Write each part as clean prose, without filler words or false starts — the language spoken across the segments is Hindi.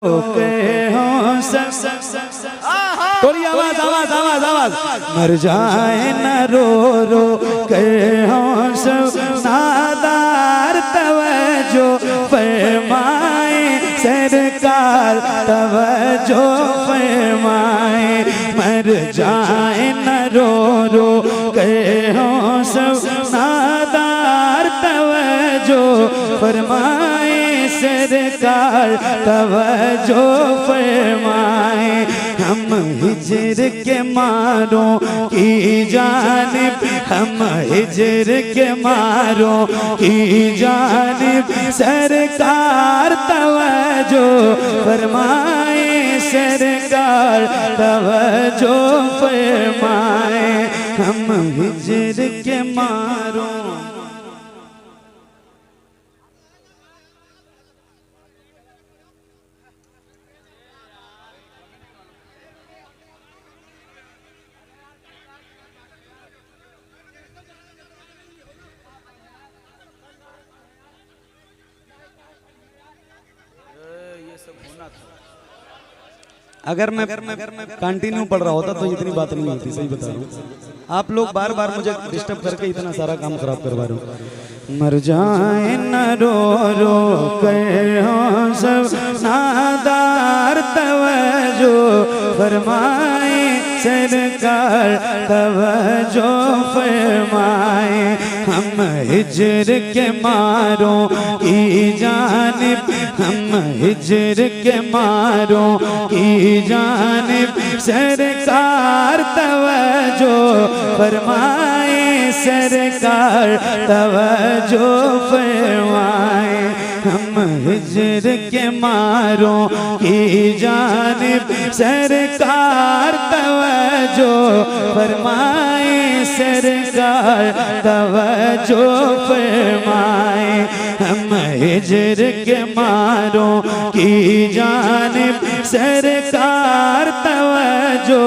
थोड़ी आवाज आवाज आवाज आवाज। मर जाए न रो रो के हों सब नादार तवज्जो फरमाए सरकार तवज्जो फरमाए। मर जाए न रो रो के हों सब नादार तवज्जो फरमाए सरकार तवज्जो फरमाए। हम हिजर के मारों की जानिब हम हिजर के मारों की जानिब सरकार तवज्जो फरमाए सरकार तवज्जो फरमाए। हम हिजर के मारों अगर मैं कंटिन्यू पढ़ रहा होता तो इतनी बात नहीं होती। सही बता रहा हूँ, आप लोग बार बार मुझे डिस्टर्ब करके इतना सारा काम खराब करवा रहे हो। मर जाए न रो रो कर हों सब नादार तवज्जो फरमाए सरकार तवज्जो फरमाए। हम हिजर के मारों की जानिब हम हिजर के मारों की जानिब सरकार तवज्जो फरमाए सरकार तवज्जो फरमाए। हम हिजर के मारों की जानिब सरकार तवज्जो फरमाए सरकार तवज्जो फरमाए। हम हिजर के मारों की जानिब सरकार तवज्जो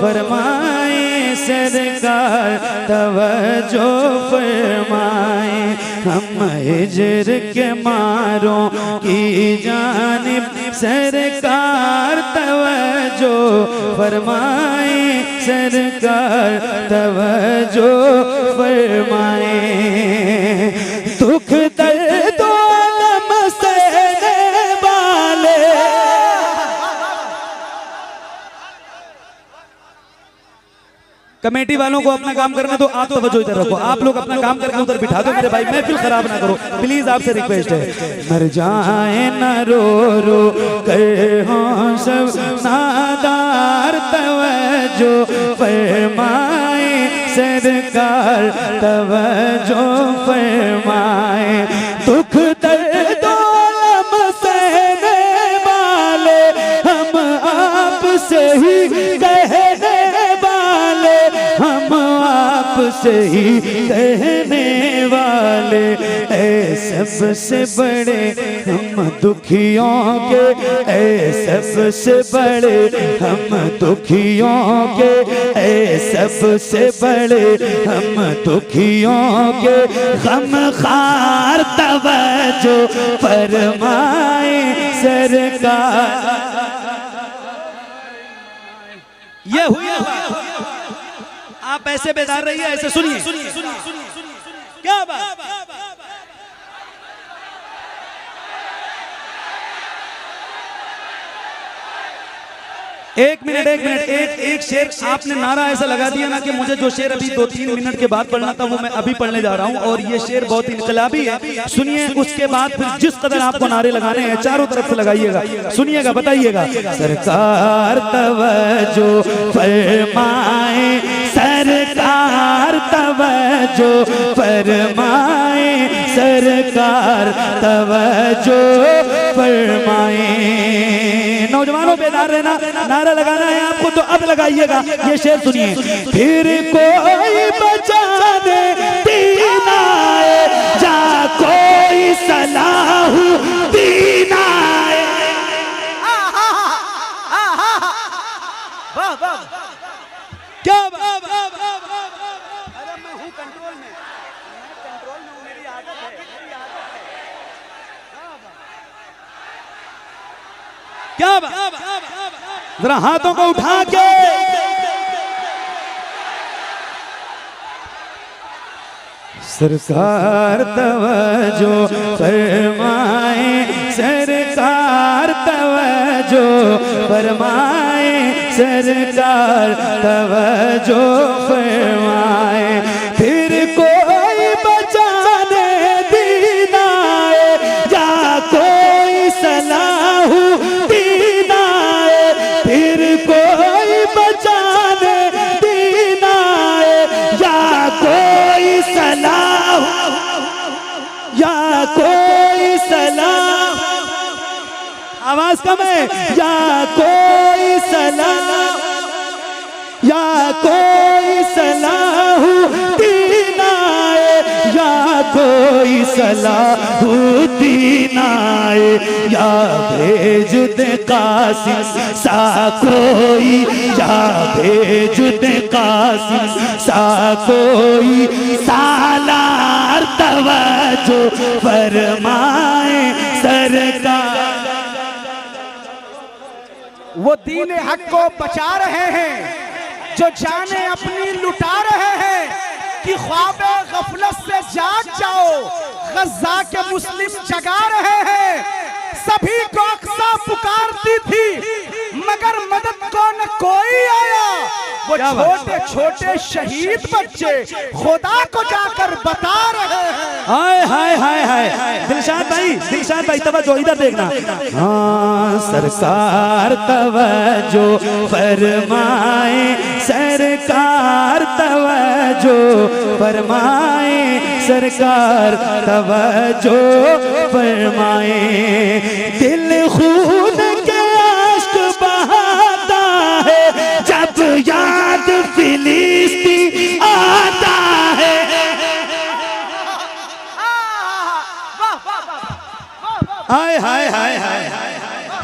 फरमाए सरकार तवज्जो फरमाए। हम हिजर के मारों की जानिब सरकार तवज्जो फरमाए सरकार तवज्जो फरमाए। दुख दर्द अलम सहने वाले कमेटी वालों को अपना काम करना, तो आप तवज्जो इधर रखो। आप लोग अपना काम करके उधर बिठा दो मेरे भाई, महफिल खराब ना करो प्लीज, आपसे रिक्वेस्ट है। मर जाए न रो रो कर हों सब नादार तवज्जो फरमाए सरकार तवज्जो फरमाए। दुख दर्द अलम सहने वाले हम आप से ही कहने वाले हम आप से ही कहने वाले। ऐ सबसे बड़े हम दुखियों के ऐ सबसे बड़े हम दुखियों के ऐ सबसे बड़े हम दुखियों के गम खार तवज्जो फरमाए सरकार। ये हुआ आप ऐसे बेदार रहिए, ऐसे सुनिए क्या बात। एक मिनट एक शेर आपने नारा ऐसा लगा दिया ना कि मुझे जो शेर अभी 2-3 मिनट के बाद पढ़ना था वो मैं अभी पढ़ने जा रहा हूँ, और ये शेर बहुत इनकलाबी है। सुनिए, उसके बाद फिर जिस कदर आपको नारे लगाने हैं चारों तरफ से लगाइएगा, सुनिएगा, बताइएगा। सरकार तवज्जो फरमाए सरकार तवज्जो फरमाए सरकार तवज्जो फरमाए। नौजवानों बेदार रहना, नारा लगाना है आपको तो अब लगाइएगा। ये शेर सुनिए। फिर कोई बचा दे दीनाए जा कोई सलाह दीनाए। क्या अरे मैं हूँ कंट्रोल में, मेरी आदत है। क्या बात, जरा हाथों को उठा के सरकार तवज्जो फरमाए, सरकार तवज्जो फरमाए, सरकार तवज्जो फरमाए। फिर कोई बचाने दीन आए या कोई सलाह दीन आए, फिर कोई बचाने दीन आए या कोई सलाह, या कोई सलाह, आवाज कम है, या कोई सलाह, या कोई सलाह दीन आए, या कोई सलाह दीन आए, या भेज दे कासिम सा कोई, या भेज दे कासिम सा कोई, सालार तवज्जो फरमाए, सरकार। वो दीन हक को बचा रहे हैं जो जाने अपनी लुटा रहे हैं, कि ख्वाब गफलत से जाग जाओ, गज़ा के मुस्लिम जगा रहे हैं। सभी को अक्सा पुकारती थी मगर मदद को न कोई आया। वो छोटे छोटे शहीद बच्चे खुदा को जाकर बता रहे हैं। हाय हाय हाय हाय, दिलशाद भाई तवज्जो इधर देखना। हाँ सरकार तवज्जो फरमाए, सरकार तवज्जो फरमाए, सरकार तवज्जो फरमाए। दिल खून के आश्क बहाता है जब याद फिलिस्तीन आता है। हाय हाय हाय हाय,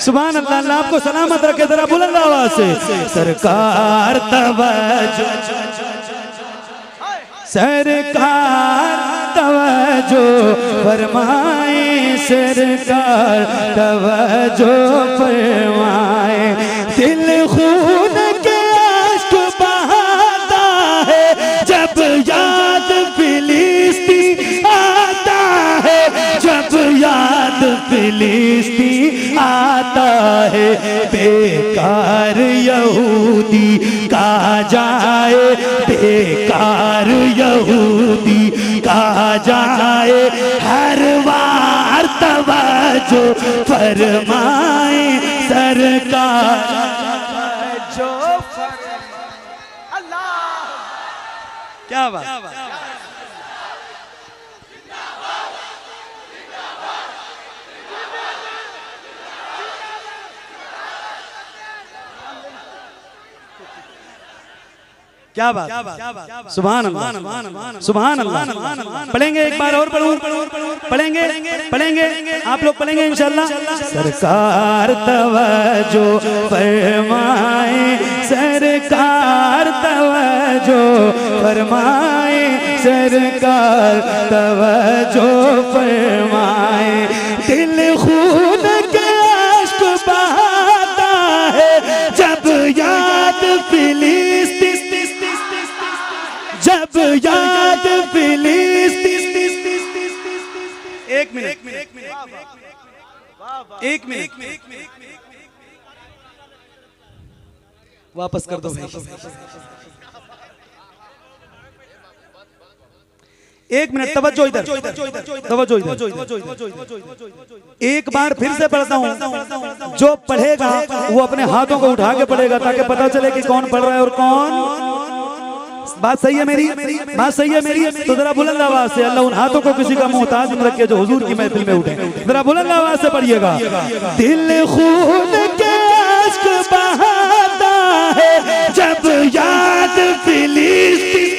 सुभान अल्लाह, अल्लाह आपको सलामत रखे। जरा बुलंद आवाज से सरकार तवज्जो, सरकार तवज्जो फरमाए, सरकार तवज्जो फरमाए। दिल खून के आश्क बहाता है जब याद फिलिस्तीन आता है, जब याद फिलिस्तीन आता है। बेकार यहूदी का जाए, बेकार यहूदी का जाए, हर बार तवज्जो फरमाए, सरकार जो अल्लाह। क्या बात, क्या बात, सुभान अल्लाह, सुभान अल्लाह। पढ़ेंगे एक बार और, पढ़ेंगे आप लोग पढ़ेंगे इंशाअल्लाह। सरकार तवज्जो फरमाए, सरकार तवज्जो फरमाए, सरकार तवज्जो फरमाए। दिल खून के आश्क बहाता है जब याद फिलिस्तीन, जब याद फिलिस्तीन। एक मिनट वापस कर दो भाई। एक मिनट तवज्जो इधर, तवज्जो इधर। एक बार फिर से पढ़ता हूँ, जो पढ़ेगा वो अपने हाथों को उठा के पढ़ेगा ताकि पता चले कि कौन पढ़ रहा है और कौन। बात सही है मेरी, बात सही है मेरी। तो जरा बुलंद आवाज से, अल्लाह उन हाथों को किसी का मोहताज न रखे जो हुजूर की महफिल में उठे। जरा बुलंद आवाज से पढ़िएगा। दिल खून के आश्क बहाता है जब याद फिलिस्तीन,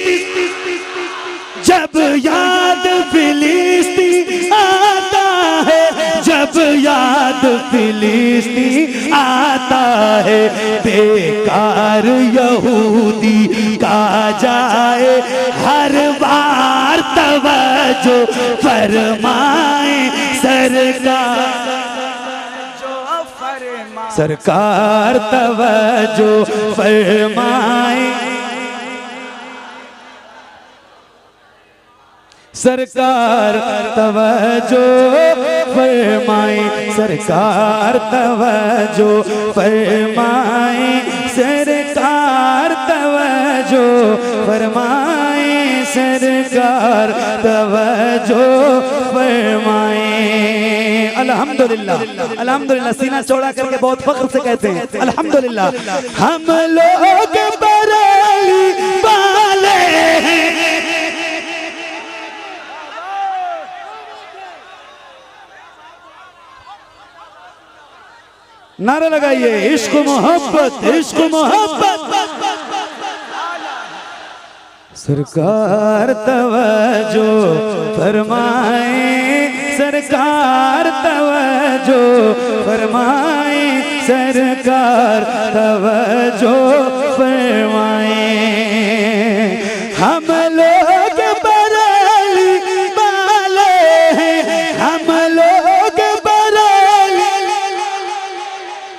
जब याद फिलिस्तीन आता है, जब याद फिलिस्तीन आता है। बेकार यहूदी का जाए, हर बार तवज्जो फरमाए, सरकार सरकार तवज्जो फरमाए, सरकार तवज्जो फरमाए, सरकार तवज्जो फरमाए, सरकार तवज्जो फरमाए, सरकार तवज्जो फरमाए। अल्हम्दुलिल्लाह, अल्हम्दुलिल्लाह। सीना चौड़ा करके बहुत फख्र से कहते हैं अल्हम्दुलिल्लाह। हम लोग बरेली वाले हैं, नारा लगाइए, इश्क मोहब्बत, इश्क मोहब्बत। सरकार तवज्जो फरमाए, सरकार तवज्जो फरमाए, सरकार तवज्जो फरमाए। हम लोग बरेली वाले हैं, हम लोग बरेली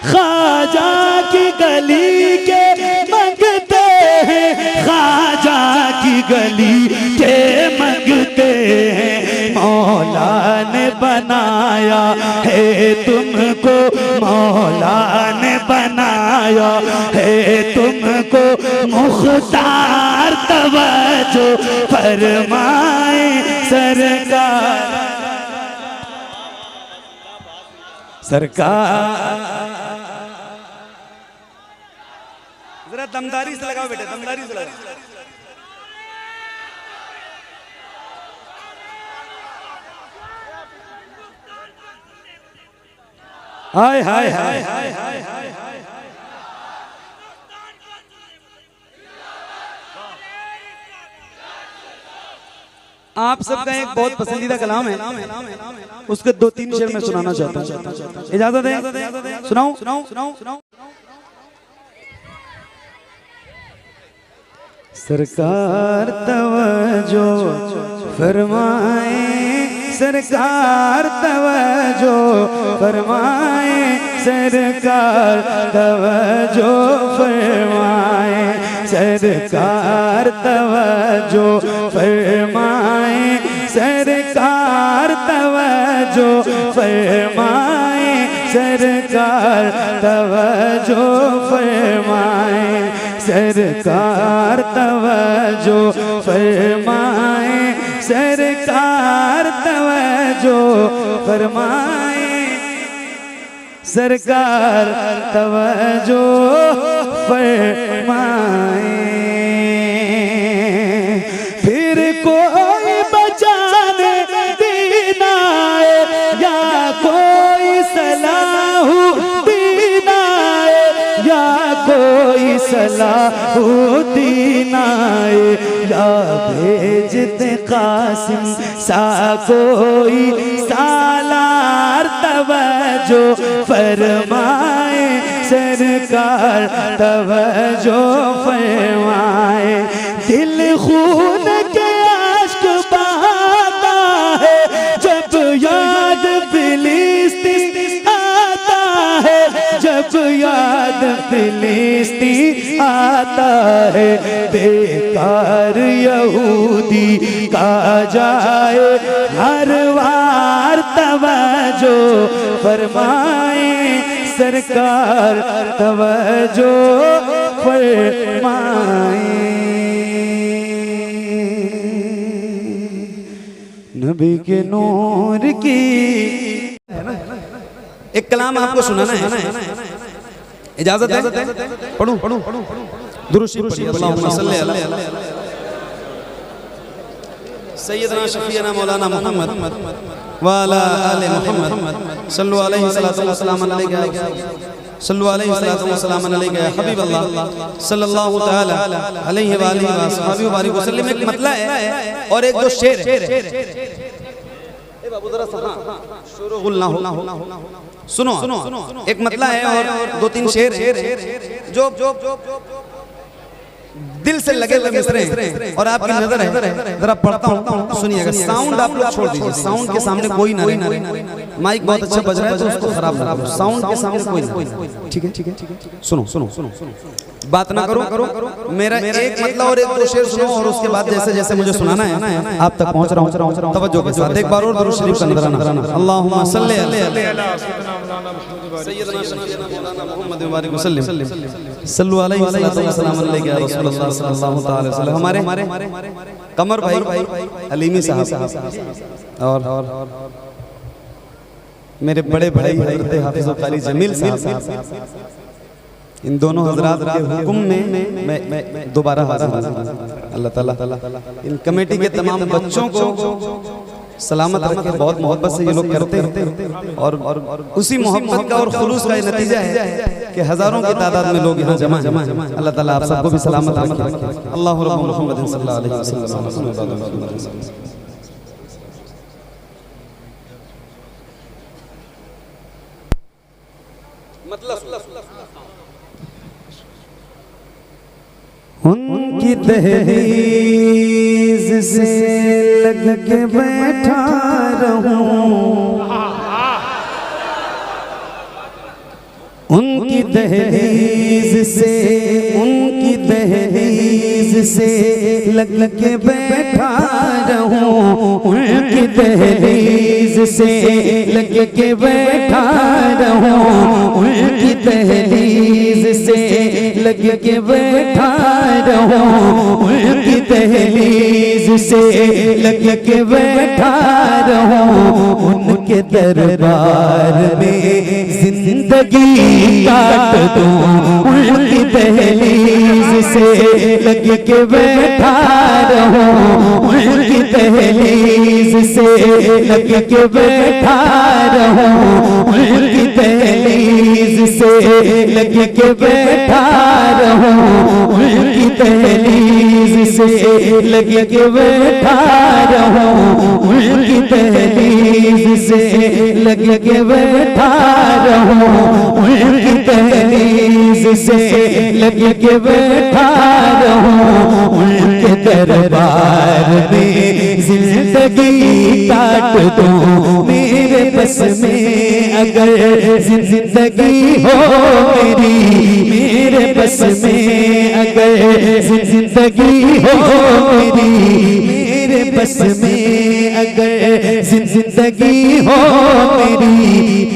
ख्वाजा की गली के मंगते हैं, ख्वाजा की गली के मंगते हैं। मौला ने बनाया है तुमको, मौला ने बनाया है तुमको, मुख्तार तवज्जो फरमाए, सरकार सरकार। जरा दमदारी से लगाओ बेटे, दमदारी से लगाओ। हाय हाय हाय हाय हाय हाय। आप सबका एक बहुत पसंदीदा कलाम है, उसके 2-3 शेर मैं सुनाना चाहता हूँ, इजाजत है? सुनाऊं? सरकार तवज्जो फरमाए, सरकार तवज्जो फरमाए, सरकार तवज्जो फरमाए, सरकार तवज्जो फरमाए, सरकार तवज्जो फरमाए, सरकार तवज्जो फरमाए, सरकार तवज्जो फरमाए, सरकार तवज्जो फरमाए, सरकार तवज्जो फरमाए। फिर कोई बचाने दीना है या कोई सलाह दीना है, या कोई सलाह दीना है, या भेजते कासिम सा कोई सालार तवज्जो फरमाए, सरकार तवज्जो फरमाए। दिल खून के आश्क बहाता है जब याद फिलिस्तीन आता है, जब याद फिलिस्तीन आता है। बेकार यहूदी का जाए हर वार तवज्जो फरमाए, सरकार तवज्जो फरमाए। नबी के नूर की एक कलाम आपको सुनाना है, इजाजत है? पढ़ूं? दुरूद शरीफ पढ़िए। अल्लाहुम्मा सल्ली अला सय्यदना शफीना मौलाना मोहम्मद व अला आले मोहम्मद सल्लु अलैहि सल्लल्लाहु अलैहि या हबीब अल्लाह सल्लल्लाहु तआला अलैहि व आलिहि व अस्हाबिहि व बारिक वसल्लम। एक मतला है और एक दो शेर है। ए बाबू जरा शुरू ना हो, सुनो। एक मतला है और 2-3 शेर है जो दिल से लगे हुए मिसरे हैं और आपकी नजर है, जरा पढ़ता हूँ, सुनिएगा। साउंड आप लोग छोड़ दीजिए, साउंड के सामने कोई ना रहे। माइक बहुत अच्छा बज रहा है तो उसको खराब ना करो, साउंड के सामने कोई ना। सुनो सुनो सुनो बात ना करो, मेरा एक मतलब और एक दो शेर सुनो और उसके बाद जैसे जैसे मुझे सुनाना है आप तक पहुंच रहा हूं तवज्जो के साथ। एक बार और दुरूद शरीफ का नजराना। अल्लाहुम्मा सल्ली अला सय्यदना शफीना मौलाना मुहम्मद बारिक वसल्लम सल्लु अलैहि व सल्लम अलैहि या रसूलुल्लाह सल्लल्लाहु तआला अलैहि वसल्लम। हमारे कमर भाई हलीमी साहब और मेरे बड़े भाई हजरत हाफिज कारी जमील साहब, इन दोनों हजरात के हुक्म में मैं दोबारा हाजिर हूं। अल्लाह ताला इन कमेटी के तमाम बच्चों को सलामत रखे। बहुत मोहब्बत से ये लोग करते हैं और उसी मोहब्बत का और खुलूस का ये नतीजा है कि हजारों की तादाद में लोग यहाँ जमा हैं। अल्लाह ताला आप सबको भी सलामत रखे। अल्लाहु रब्बु मुहम्मद सल्लल्लाहु अलैहि वसल्लम। उनकी दहलीज से लग के बैठा रहूं, उनकी दहलीज से लग के बैठा रहूं, उनकी दहलीज से लग के बैठा रहूं, उनकी दहलीज से लग के बैठा रहूं, उनकी दहलीज से लग के बैठा रहूं, उनके दरबार में जिंदगी काट दूं, उनकी दहलीज से लग के बैठा रहूं, उनकी दहलीज से लग के बैठा रहूं, उनकी दहलीज से लग के बैठा रहूं, उनकी दहलीज से लग के बैठा रहूं, उनकी दहलीज से लग के बैठा रहूं, उनकी दहलीज से लग के बैठा रहूं, उनके दरबार में जिंदगी काट दूं, मेरे बस में अगर जिंदगी हो मेरी, मेरे बस में अगर जिंदगी हो मेरी, मेरे बस में अगर जिंदगी हो मेरी,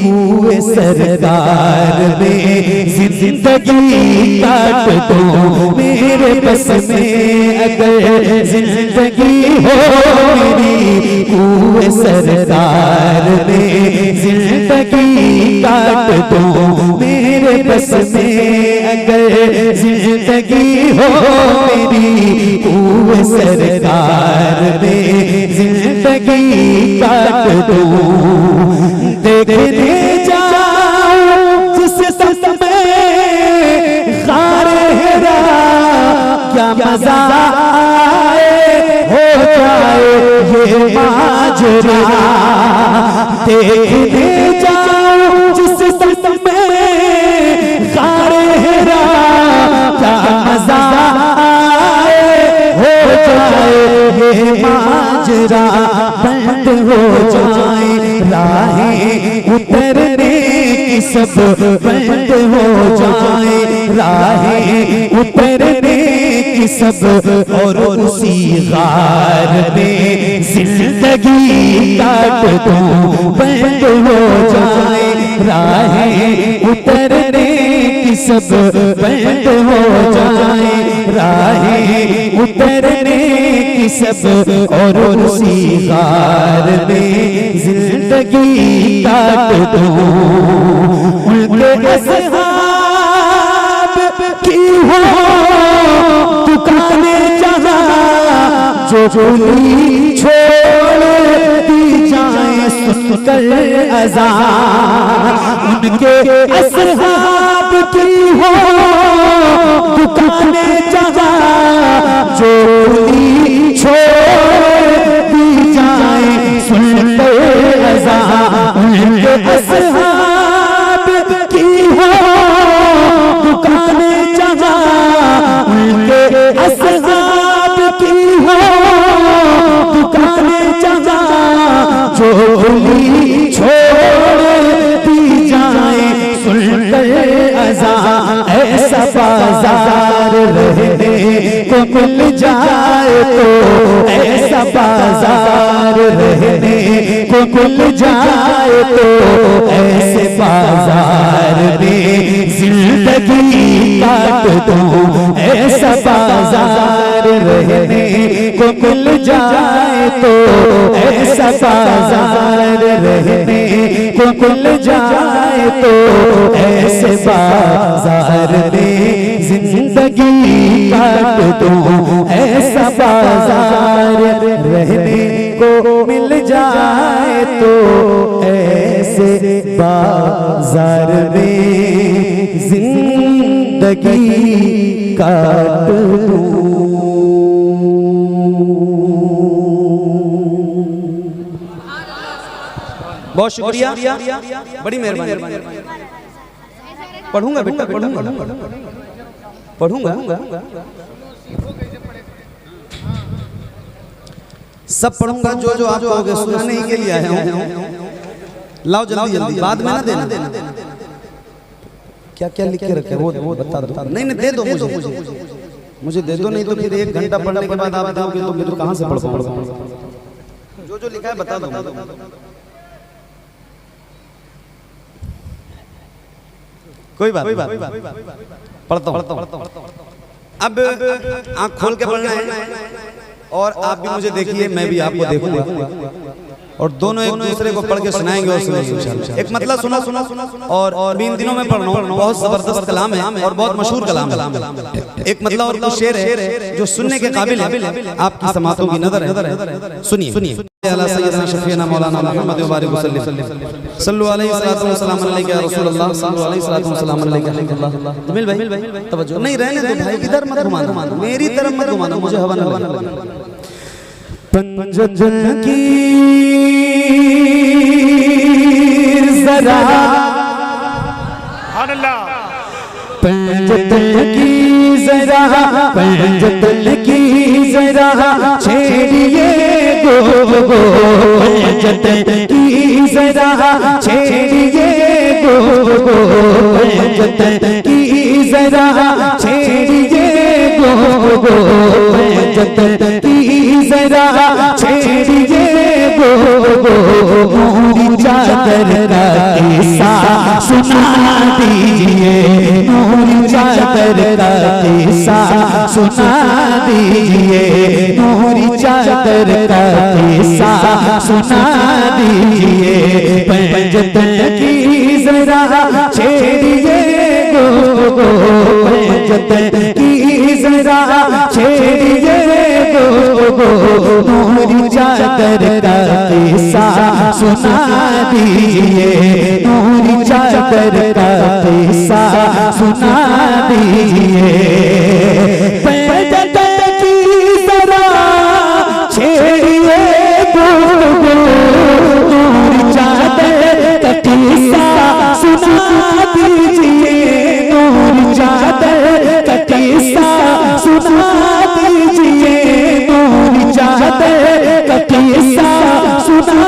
हुए सरदार में जिंदगी काट दो, मेरे बस में अगर जिंदगी हो मेरी, हुए सरदार में जिंदगी काट दो, मेरे बस में अगर जिंदगी हो मेरी, हुए सरदार में जिंदगी काट दो। देखने जाओ जिस संत में ग़ारे हिरा, क्या मजा आए हो जाए ये माजरा। देखने जाओ जिस संत में ग़ारे हिरा, क्या मजा आए हो जाए ये माजरा। बंद हो जाए राहें उतरने की सब, बंद हो जाए राहें उतरने की सब, और उसी गार में जिंदगी काट दो। बंद हो जाए राहें उतरने की सब, बंद हो जाए राहें उतरने की सब, और उसी गार में जिंदगी काट दो। उनके असहाब की हो दुकाने जहां, जो गोली छोड़ दी जाए सुनकर अज़ान। उनके असहाब की हो दुकाने जहां, जो गोली छोड़ दी जाए सुनकर अज़ान। उनके असहाब की हो दुकाने जहां, उनके असहाब की हो दुकाने जहां, जो गोली छोड़ दी जाए सुनकर को मिल जाए तो ऐसा बाजार रहने को मिल जाए तो ऐसे बाजार में जिंदगी काट दूं, ऐसा बाजार रहने को मिल जाए तो ऐसा बाजार रहने को मिल जाए तो ऐसे बाजार में जिंदगी काट दूं, ऐसा बाजार रहने को मिल जाए तो ऐसे बाजार में जिंदगी काट दूं। बहुत शुक्रिया, बड़ी मेहरबानी। पढ़ूंगा बेटा, पढ़ूंगा। सब पढ़ूंगा जो आप कहोगे, सुनाने ही के लिए आया हूं। लाओ जल्दी जल्दी, बाद में ना देना। क्या क्या लिख के रखे वो बता दो। नहीं दे दो मुझे दे दो, नहीं तो फिर 1 घंटा पढ़ने के बाद आप दोगे तो फिर कहां से पढ़ पाऊंगा। जो लिखा है बता दो। कोई बात पढ़ता हूं। अब आंख खोल के पढ़ना है और आप भी मुझे देखिए, मैं भी आपको देखूंगा और दोनों एक दूसरे को पढ़ के सुनाएंगे और सुनेंगे इंशाल्लाह। एक मतलब सुना और इन दिनों में पढ़ रहा हूं, बहुत जबरदस्त कलाम है और बहुत मशहूर कलाम है। एक मतलब और कुछ शेर है जो सुनने के काबिल है, आपकी समातों की नजर है। सुनिए। अला सय्यदना शफीना मौलाना मुहम्मद व बारिक वसल्लम सल्लल्लाहु अलैहि वसल्लम अलैका या रसूल अल्लाह सल्लल्लाहु अलैहि वसल्लम अलैका अल्लाह। तमिल भाई तवज्जो नहीं रहने दो भाई, इधर मत घुमाना, मेरी तरफ मत घुमाना, मुझे हवा न लगे। पंजन की जरा पंजतन की जरा, पंजतन की जरा छेड़िए गो पंजतन की जरा छेड़िए गो पंजतन की जरा छेड़िए गो पंजतन की जरा छेड़िए गो नूरी चादर का किस्सा सुना दीजिए, नूरी चादर का किस्सा सुना दीजिए, नूरी चादर का किस्सा सुना दीजिए। पंजतन की जरा छेड़िए गो पंजतन की जरा छेड़िए गो नूरी चादर का किस्सा सुना दीजिए, नूरी चादर का किस्सा सुना दीजिए। पंजतन की जरा छेड़िए गो नूरी चादर का किस्सा सुना दीजिए, नूरी चादर का किस्सा सुना दीजिए, नूरी चादर का किस्सा सुना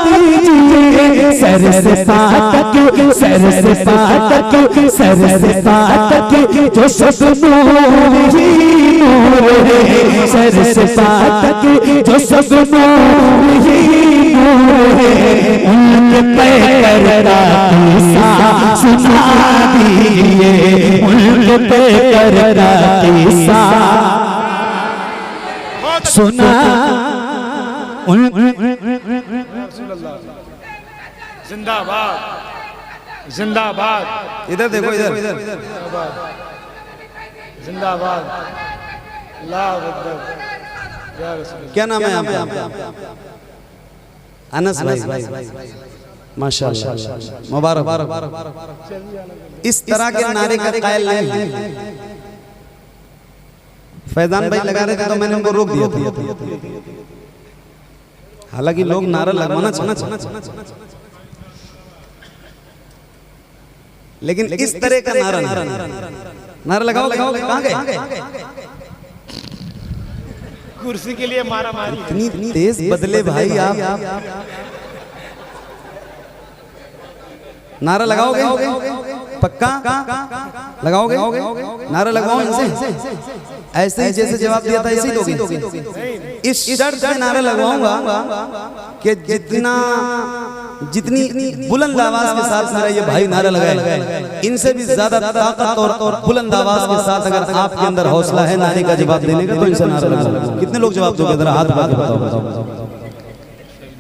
दीजिए। सर से पातक सर से पातक सर से पातक जो सब नूर ही नूर है, सर से पातक जो सब नूर ही नूर है, उनके पैकर का किस्सा सुना दीजिए, उनके पैकर का किस्सा सुना। जिंदाबाद जिंदाबाद, इधर देखो, इधर जिंदाबाद। क्या नाम है आपका? अनस भाई, माशाअल्लाह, मुबारक। इस तरह के नारे का कायल नहीं। फैजान भाई लगा रहे थे तो मैंने उनको रोक दिया था, हालांकि लोग नारा लगवाना चाहते, लेकिन इस तरह का नारा लगाओ कहां गए? कुर्सी के लिए मारा मारी। इतनी तेज बदले भाई आप। नारा लगाओगे? पक्का लगाओगे? नारा लगाओ इनसे। ऐसे ही जैसे जवाब दिया था ऐसे ही दोगे। इस शर्त पे नारा लगवाऊंगा कि जितनी बुलंद आवाज के साथ मेरा ये भाई नारा लगाए, इनसे भी ज्यादा ताकत और बुलंद आवाज के साथ अगर आपके अंदर हौसला है नारे का जवाब देने का तो इनसे नारा लगाओ। कितने लोग जवाब दोगे? जरा हाथ बात बताओ।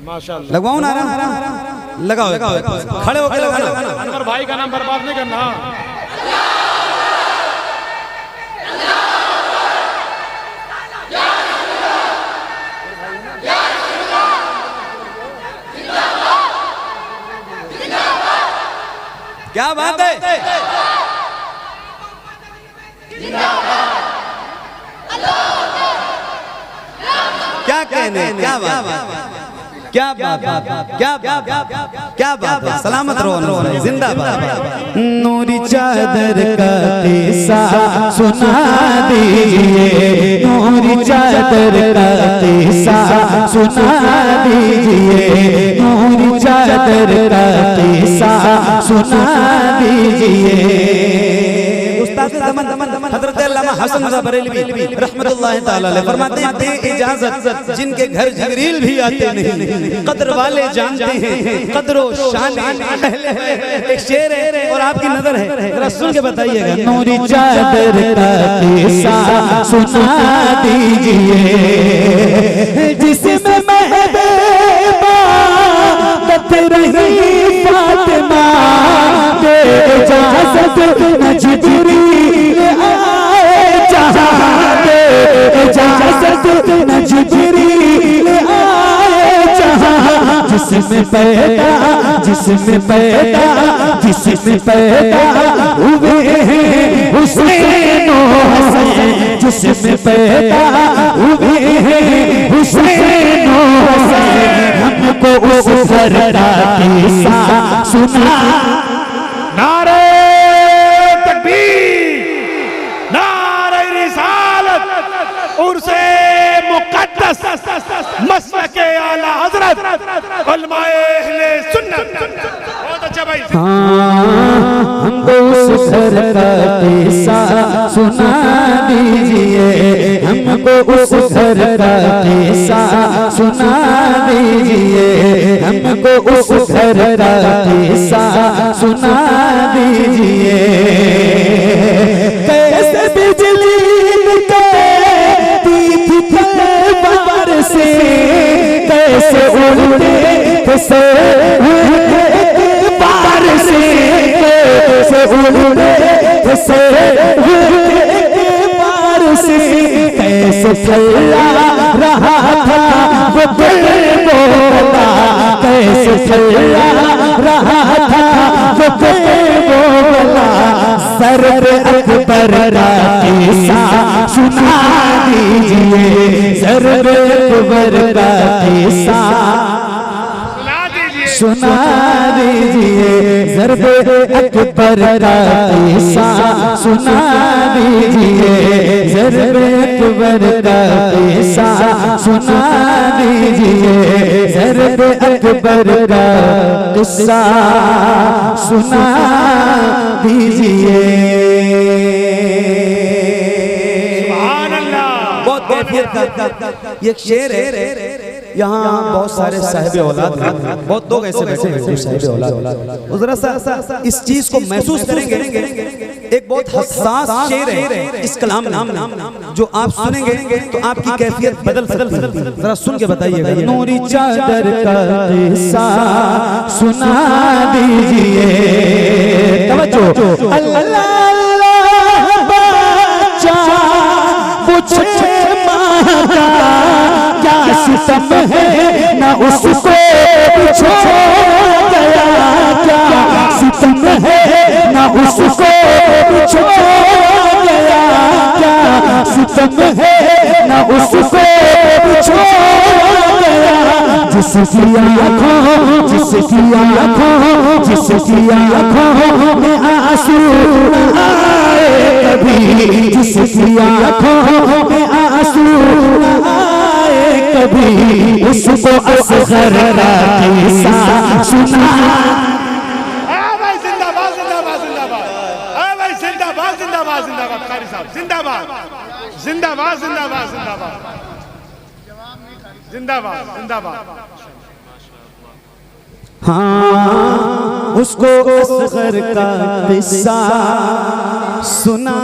माशाल्लाह लगवाओ नारा, लगाओ, खड़े होकर लगाना। अनवर भाई का नाम बर्बाद नहीं करना। क्या बात है? क्या कहने, क्या बात, क्या बात, क्या बात, क्या बात है। सलामत रहो, जिंदाबाद। नूरी चादर का किस्सा सुना दीजिए, नूरी चादर का किस्सा सुना दीजिए, नूरी चादर का किस्सा सुना दीजिए। उस्ताद ज़मान हज़रत अल्लामा हसन रज़ा बरेलवी रहमतुल्लाह ताला अलैह फरमाते हैं, दे इजाजत जिनके घर जिब्रील भी आते नहीं, कद्र वाले जानते हैं कद्र व शान अहले। एक शेर है और आपकी नजर है, जरा सुन के बताइएगा। नूरी चादर का किस्सा सुना दीजिए, जिसमें महबूबा बत रही फातिमा के इजाजत न जिब्रील आए जहां दे, इजाजत न जिब्रील आए जहां। जिसमें पैदा हुए हैं हुसैन और हसन, जिसमें पैदा हुए हैं हुसैन और हसन। हमको उस घर का किस्सा सुना। नारे तकबीर, नारे रिसालत, उर्से मुक़द्दस, मसलके आला हज़रत, उलमाए अहले सुन्नत। बहुत अच्छा भाई। हमको उस घर का किस्सा सुना दीजिए, हमको उस घर का किस्सा सुना दीजिए, हमको उस घर का किस्सा सुना दीजिए। कैसे बिजली निकलती थी तलवार से, कैसे उड़ते थे बार से, कैसे उड़ते थे बार से, कैसे चला रहा था वो दिल बोला, कैसे चला रहा था वो दिल बोला। सर अकबर का किस्सा सुना दीजिए, सर अकबर का किस्सा सुना दीजिए, ज़रबे अकबर का किस्सा सुना दीजिए, ज़रबे अकबर का किस्सा सुना दीजिए, ज़रबे अकबर का किस्सा सुना दीजिए। सुभान अल्लाह। बहुत कैफियत का ये शेर है। यहाँ बहुत सारे साहिब औलाद हैं, बहुत लोग ऐसे बैठे हैं जो साहिब औलाद। जरा सा इस चीज को महसूस करेंगे। एक बहुत हसास शेर है इस कलाम नाम जो आप सुनेंगे तो आपकी कैफियत बदल सकती है। जरा सुन के बताइएगा। नूरी चादर का किस्सा सुना दीजिए, तवज्जो। अल्लाह बच्चा मुझे मांगा, क्या सितम है ना उसको छोड़ गया, क्या सितम है ना उसको छोड़ गया, क्या सितम है ना उसको छोड़ गया। जिसकी आँखों में आंसू न आए कभी, जिसकी आँखों में आंसू न आए कभी, उसको असगर का किस्सा सुना। भाई जिंदाबाद, जिंदाबाद, जिंदाबाद। भाई जिंदाबाद, जिंदाबाद, जिंदाबाद। कारी साहब जिंदाबाद। जिंदाबाद जिंदाबाद जिंदाबाद जिंदाबाद जिंदाबाद। हाँ उसको असगर का किस्सा सुना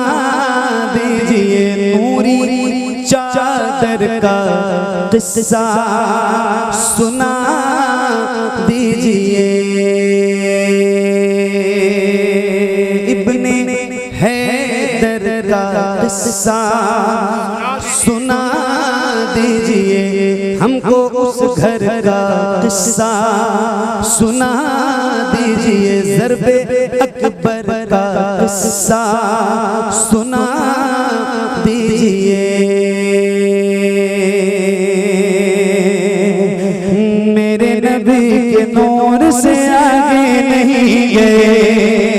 दीजिए, नूरी चादर का किस्सा सुना दीजिए, इब्ने हैदर का किस्सा सुना दीजिए, हमको उस घर का किस्सा सुना दीजिए, ज़रबे अकबर का किस्सा सुना दीजिए। मेरे नबी के नूर से आगे नहीं गए,